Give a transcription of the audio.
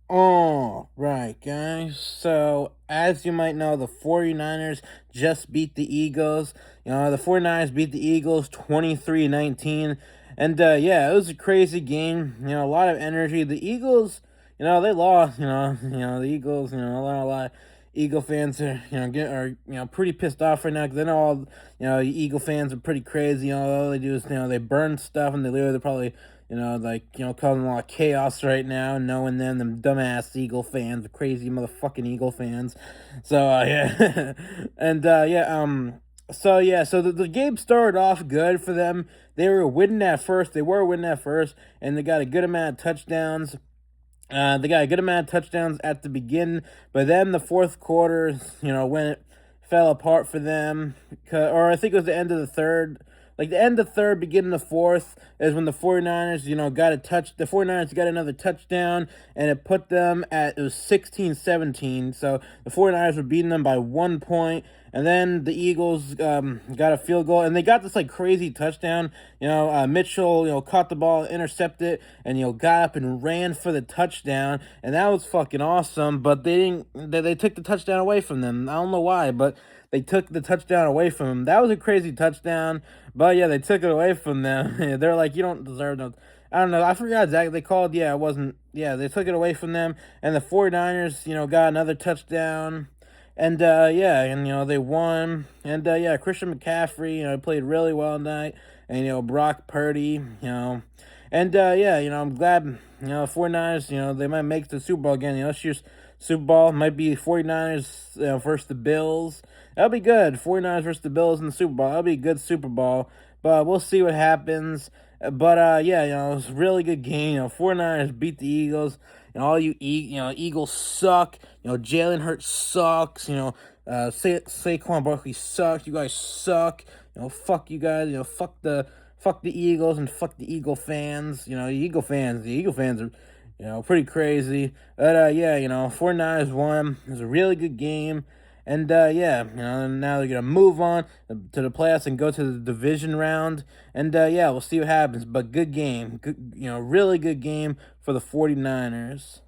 All right, guys. So, as you might know, the 49ers just beat the Eagles. The 49ers beat the Eagles 23-19. And yeah, it was a crazy game. A lot of energy. The Eagles, they lost, the Eagles, a lot of Eagle fans are pretty pissed off right now because they know all the Eagle fans are pretty crazy. All they do is they burn stuff and they literally probably causing a lot of chaos right now, knowing them dumbass Eagle fans, the crazy motherfucking Eagle fans. So, yeah. and, so the game started off good for them. They were winning at first. They were winning at first, and they got a good amount of touchdowns. They got a good amount of touchdowns at the beginning, but then the fourth quarter, when it fell apart for them, or I think it was the end of the third, like the end of the third, beginning of the fourth, is when the 49ers, the 49ers got another touchdown, and it put them it was 16-17, so the 49ers were beating them by 1 point, and then the Eagles got a field goal, and they got this like crazy touchdown. Mitchell, caught the ball, intercepted, and got up and ran for the touchdown, and that was fucking awesome. But they didn't. They took the touchdown away from them. I don't know why, but they took the touchdown away from them. That was a crazy touchdown, but yeah, they took it away from them. They're like, you don't deserve no. I don't know. I forgot exactly they called. Yeah, it wasn't. Yeah, they took it away from them, and the 49ers, got another touchdown. And yeah, and they won. And yeah, Christian McCaffrey, played really well tonight. And Brock Purdy, and yeah, I'm glad, 49ers, they might make the Super Bowl again. This year's Super Bowl might be 49ers versus the Bills. That'll be good. 49ers versus the Bills in the Super Bowl. That'll be a good Super Bowl. But we'll see what happens. But yeah, it was a really good game. 49ers beat the Eagles. All Eagles suck. Jalen Hurts sucks. Saquon Barkley sucks. You guys suck. Fuck you guys. Fuck the Eagles and fuck the Eagle fans. The Eagle fans are, pretty crazy. But yeah, 49ers won. It was a really good game. And yeah, now they're gonna move on to the playoffs and go to the division round. And yeah, we'll see what happens. But good game, good, really good game for the 49ers.